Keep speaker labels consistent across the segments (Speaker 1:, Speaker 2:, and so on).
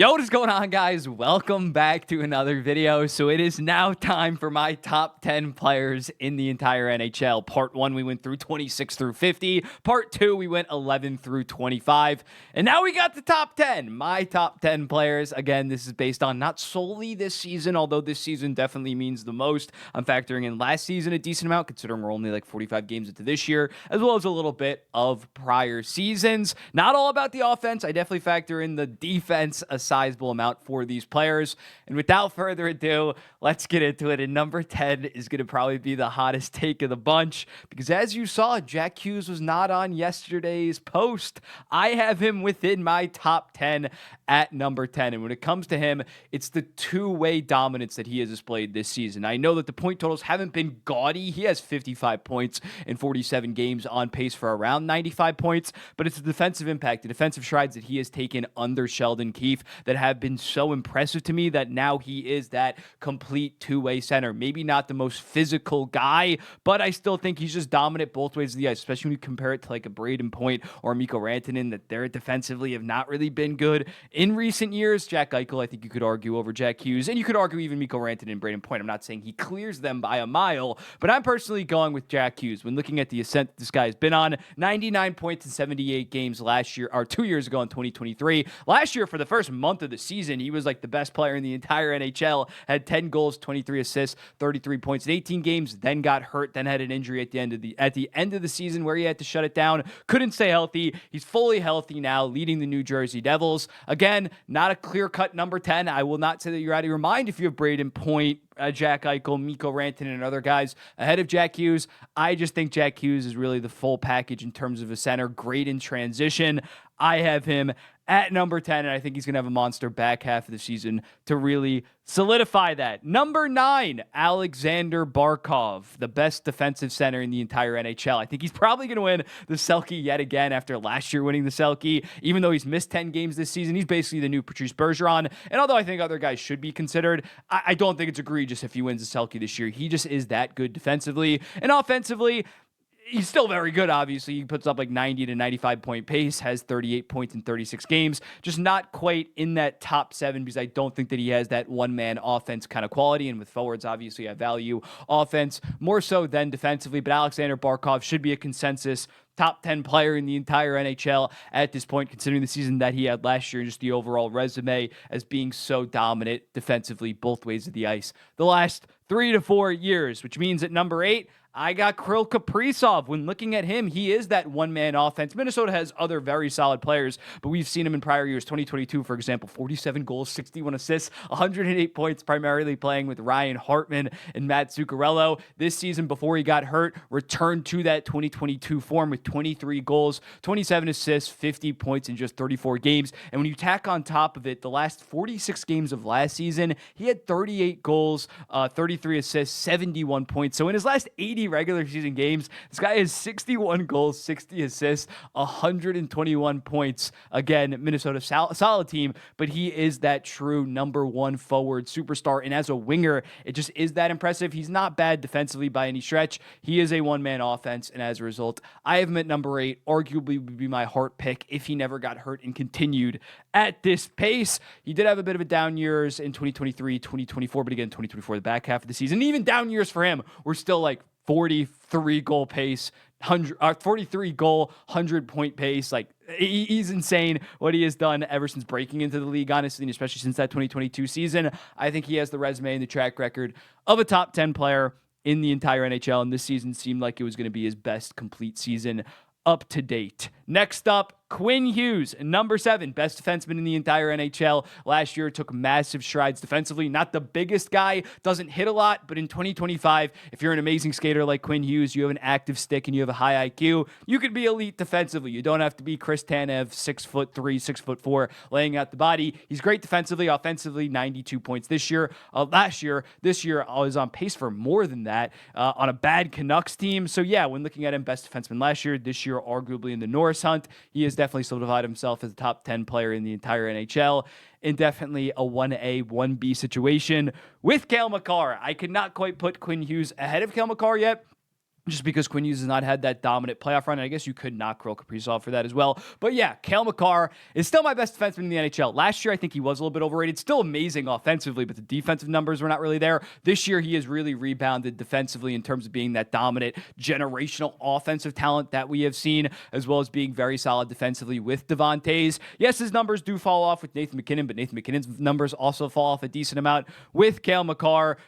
Speaker 1: Yo, what is going on, guys? Welcome back to another video. So it is now time for my top 10 players in the entire NHL. Part 1, we went through 26 through 50. Part 2, we went 11 through 25. And now we got the top 10. My top 10 players. Again, this is based on not solely this season, although this season definitely means the most. I'm factoring in last season a decent amount, considering we're only like 45 games into this year, as well as a little bit of prior seasons. Not all about the offense. I definitely factor in the defense, a sizable amount for these players. And without further ado, let's get into it. And number 10 is going to probably be the hottest take of the bunch, because as you saw, Jack Hughes was not on yesterday's post. I have him within my top 10 at number 10. And when it comes to him, it's the two-way dominance that he has displayed this season. I know that the point totals haven't been gaudy. He has 55 points in 47 games, on pace for around 95 points, but it's the defensive impact, the defensive strides that he has taken under Sheldon Keefe that have been so impressive to me, that now he is that complete two-way center. Maybe not the most physical guy, but I still think he's just dominant both ways of the ice, especially when you compare it to like a Braden Point or Mikko Rantanen, that they're defensively have not really been good in recent years. Jack Eichel, I think you could argue over Jack Hughes, and you could argue even Mikko Rantanen and Braden Point. I'm not saying he clears them by a mile, but I'm personally going with Jack Hughes. When looking at the ascent this guy has been on, 99 points in 78 games last year, or 2 years ago in 2023. Last year, for the first month of the season, he was like the best player in the entire NHL, had 10 goals, 23 assists, 33 points in 18 games, then got hurt, then had an injury at the end of the season where he had to shut it down, couldn't stay healthy. He's fully healthy now, leading the New Jersey Devils. Again, not a clear-cut number 10. I will not say that you're out of your mind if you have Braden Point, Jack Eichel, Mikko Rantanen, and other guys ahead of Jack Hughes. I just think Jack Hughes is really the full package in terms of a center, great in transition. I have him at number 10, and I think he's going to have a monster back half of the season to really solidify that. Number 9, Alexander Barkov, the best defensive center in the entire NHL. I think he's probably going to win the Selke yet again after last year winning the Selke. Even though he's missed 10 games this season, he's basically the new Patrice Bergeron. And although I think other guys should be considered, I don't think it's egregious if he wins the Selke this year. He just is that good defensively. And offensively, he's still very good, obviously. He puts up like 90 to 95 point pace, has 38 points in 36 games. Just not quite in that top 7, because I don't think that he has that one-man offense kind of quality. And with forwards, obviously, I value offense more so than defensively. But Alexander Barkov should be a consensus top 10 player in the entire NHL at this point, considering the season that he had last year and just the overall resume as being so dominant defensively both ways of the ice the last 3 to 4 years, which means at number 8, I got Kirill Kaprizov. When looking at him, he is that one-man offense. Minnesota has other very solid players, but we've seen him in prior years. 2022, for example, 47 goals, 61 assists, 108 points, primarily playing with Ryan Hartman and Matt Zuccarello. This season, before he got hurt, returned to that 2022 form with 23 goals, 27 assists, 50 points in just 34 games. And when you tack on top of it, the last 46 games of last season, he had 38 goals, 33 assists, 71 points. So in his last 80 regular season games, this guy has 61 goals, 60 assists, 121 points. Again, Minnesota solid team, but he is that true number 1 forward superstar. And as a winger, it just is that impressive. He's not bad defensively by any stretch. He is a one-man offense, and as a result, I have him at number 8. Arguably would be my heart pick if he never got hurt and continued at this pace. He did have a bit of a down years in 2023, 2024, but again, 2024, the back half of the season. Even down years for him were still like 43 goal pace, 43 goal, 100 point pace. Like, he's insane what he has done ever since breaking into the league, honestly, and especially since that 2022 season. I think he has the resume and the track record of a top 10 player in the entire NHL, and this season seemed like it was going to be his best complete season up to date. Next up, Quinn Hughes, number 7, best defenseman in the entire NHL. Last year, took massive strides defensively. Not the biggest guy, doesn't hit a lot, but in 2025, if you're an amazing skater like Quinn Hughes, you have an active stick and you have a high IQ, you could be elite defensively. You don't have to be Chris Tanev, 6'3", 6'4", laying out the body. He's great defensively, offensively, 92 points this year. This year, I was on pace for more than that on a bad Canucks team. So yeah, when looking at him, best defenseman last year, this year, arguably in the Norris hunt, he is definitely solidified himself as a top 10 player in the entire NHL, and definitely a 1A, 1B situation with Cale Makar. I could not quite put Quinn Hughes ahead of Cale Makar yet, just because Quinn Hughes has not had that dominant playoff run. And I guess you could knock Kirill Kaprizov for that as well. But yeah, Cale Makar is still my best defenseman in the NHL. Last year, I think he was a little bit overrated. Still amazing offensively, but the defensive numbers were not really there. This year, he has really rebounded defensively in terms of being that dominant generational offensive talent that we have seen, as well as being very solid defensively with Devontae's. Yes, his numbers do fall off with Nathan McKinnon, but Nathan McKinnon's numbers also fall off a decent amount with Cale Makar.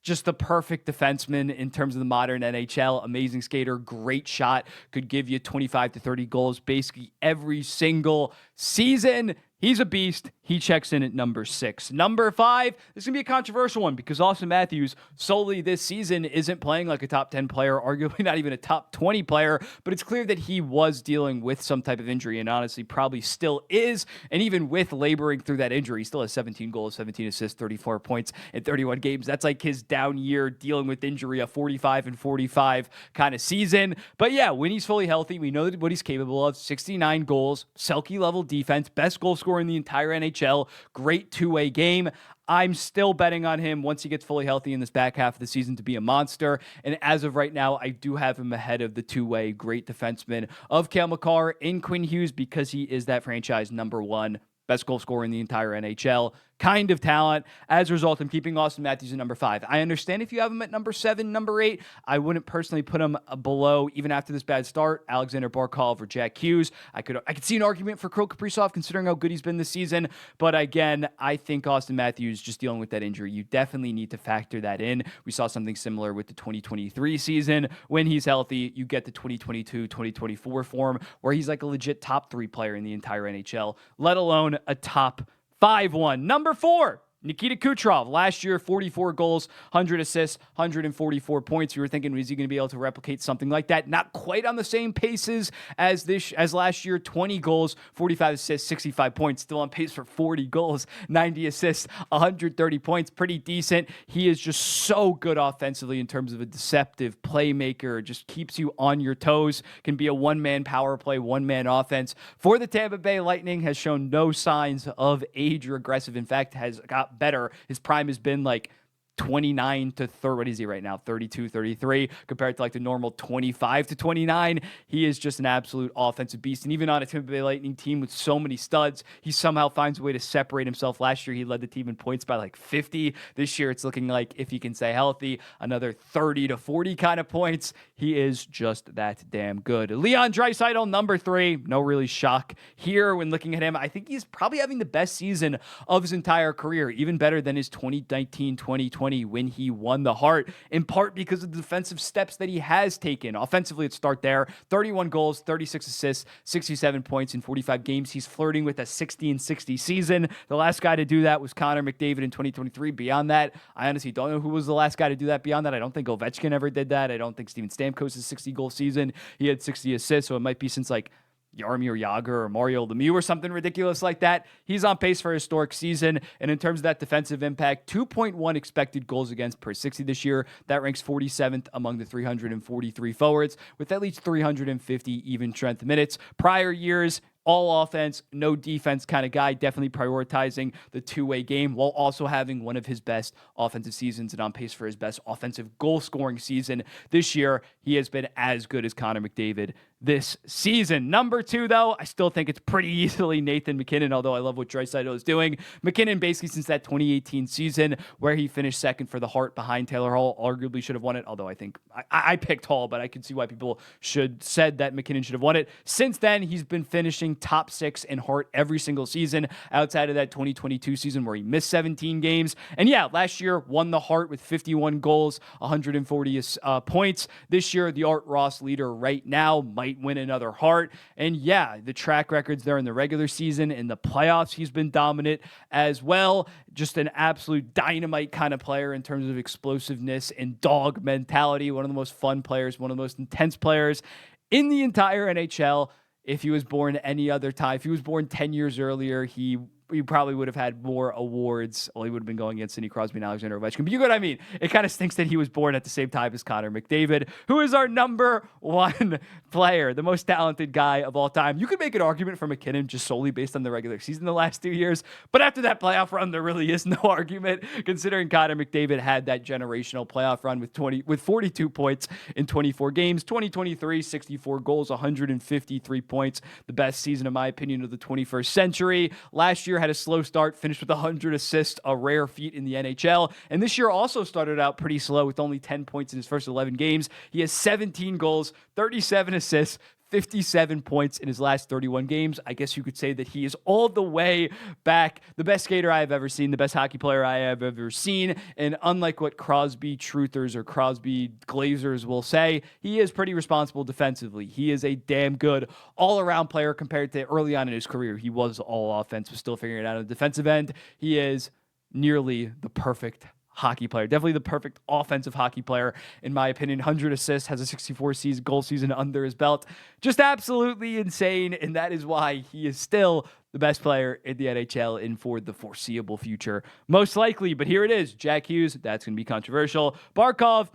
Speaker 1: Just the perfect defenseman in terms of the modern NHL. Amazing skater, great shot, could give you 25 to 30 goals basically every single season. He's a beast. He checks in at number 6. Number 5, this is going to be a controversial one because Austin Matthews solely this season isn't playing like a top 10 player, arguably not even a top 20 player, but it's clear that he was dealing with some type of injury and honestly probably still is. And even with laboring through that injury, he still has 17 goals, 17 assists, 34 points in 31 games. That's like his down year dealing with injury, a 45 and 45 kind of season. But yeah, when he's fully healthy, we know what he's capable of. 69 goals, Selke level defense, best goal scorer in the entire NHL, great two-way game. I'm still betting on him once he gets fully healthy in this back half of the season to be a monster. And as of right now, I do have him ahead of the two-way great defenseman of Cale Makar in Quinn Hughes because he is that franchise number 1 best goal scorer in the entire NHL. Kind of talent. As a result, I'm keeping Austin Matthews at number 5. I understand if you have him at number 7, number 8. I wouldn't personally put him below, even after this bad start, Alexander Barkov or Jack Hughes. I could see an argument for Kirill Kaprizov considering how good he's been this season. But again, I think Austin Matthews just dealing with that injury. You definitely need to factor that in. We saw something similar with the 2023 season. When he's healthy, you get the 2022-2024 form where he's like a legit top 3 player in the entire NHL, let alone a top 5-1. Number 4, Nikita Kucherov. Last year, 44 goals, 100 assists, 144 points. You were thinking, is he going to be able to replicate something like that? Not quite on the same paces as last year. 20 goals, 45 assists, 65 points. Still on pace for 40 goals, 90 assists, 130 points. Pretty decent. He is just so good offensively in terms of a deceptive playmaker. Just keeps you on your toes. Can be a one-man power play, one-man offense. For the Tampa Bay Lightning, has shown no signs of age or aggressive. In fact, has got better. His prime has been like 29 to 30. What is he right now? 32, 33 compared to like the normal 25 to 29. He is just an absolute offensive beast. And even on a Tampa Bay Lightning team with so many studs, he somehow finds a way to separate himself. Last year, he led the team in points by like 50. This year, it's looking like, if he can stay healthy, another 30 to 40 kind of points. He is just that damn good. Leon Draisaitl, number 3. No really shock here when looking at him. I think he's probably having the best season of his entire career, even better than his 2019-2020 when he won the Hart, in part because of the defensive steps that he has taken. Offensively, let's start there. 31 goals, 36 assists, 67 points in 45 games. He's flirting with a 60-60 season. The last guy to do that was Connor McDavid in 2023. Beyond that, I honestly don't know who was the last guy to do that beyond that. I don't think Ovechkin ever did that. I don't think Steven Stamkos' 60-goal season. He had 60 assists, so it might be since like Jaromir Jagr or Mario Lemieux or something ridiculous like that. He's on pace for a historic season. And in terms of that defensive impact, 2.1 expected goals against per 60 this year. That ranks 47th among the 343 forwards with at least 350 even strength minutes. Prior years, all offense, no defense kind of guy, definitely prioritizing the two-way game while also having one of his best offensive seasons and on pace for his best offensive goal-scoring season. This year, he has been as good as Connor McDavid this season. Number 2, though, I still think it's pretty easily Nathan McKinnon, although I love what Draisaitl is doing. McKinnon, basically since that 2018 season where he finished second for the Hart behind Taylor Hall, arguably should have won it, although I think I picked Hall, but I can see why people said that McKinnon should have won it. Since then, he's been finishing top 6 in Hart every single season outside of that 2022 season where he missed 17 games. And yeah, last year won the Hart with 51 goals, 140 points. This year, the Art Ross leader right now might win another Hart. And yeah, the track records there in the regular season. In the playoffs, he's been dominant as well. Just an absolute dynamite kind of player in terms of explosiveness and dog mentality. One of the most fun players, one of the most intense players in the entire NHL. If he was born any other time, if he was born 10 years earlier, he you probably would have had more awards. Well, he would have been going against Sidney Crosby and Alexander Ovechkin. But you get what I mean. It kind of stinks that he was born at the same time as Connor McDavid, who is our number one player, the most talented guy of all time. You could make an argument for McKinnon just solely based on the regular season the last 2 years. But after that playoff run, there really is no argument, considering Connor McDavid had that generational playoff run with 42 points in 24 games, 2023, 64 goals, 153 points. The best season, in my opinion, of the 21st century. Last year had a slow start, finished with 100 assists, a rare feat in the NHL. And this year also started out pretty slow with only 10 points in his first 11 games. He has 17 goals, 37 assists, 57 points in his last 31 games. I guess you could say that he is all the way back. The best skater I have ever seen, the best hockey player I have ever seen. And unlike what Crosby truthers or Crosby glazers will say, he is pretty responsible defensively. He is a damn good all-around player compared to early on in his career. He was all offense, was still figuring it out on the defensive end. He is nearly the perfect hockey player. Definitely the perfect offensive hockey player, in my opinion. 100 assists, has a 64 goal season under his belt. Just absolutely insane, and that is why he is still the best player in the NHL and for the foreseeable future, most likely. But here it is. Jack Hughes, that's going to be controversial. Barkov,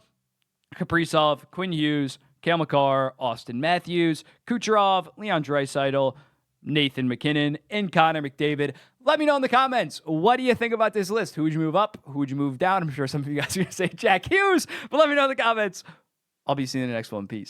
Speaker 1: Kaprizov, Quinn Hughes, Cale Makar, Austin Matthews, Kucherov, Leon Draisaitl, Nathan McKinnon, and Connor McDavid. Let me know in the comments, what do you think about this list? Who would you move up? Who would you move down? I'm sure some of you guys are going to say Jack Hughes, but let me know in the comments. I'll be seeing you in the next one. Peace.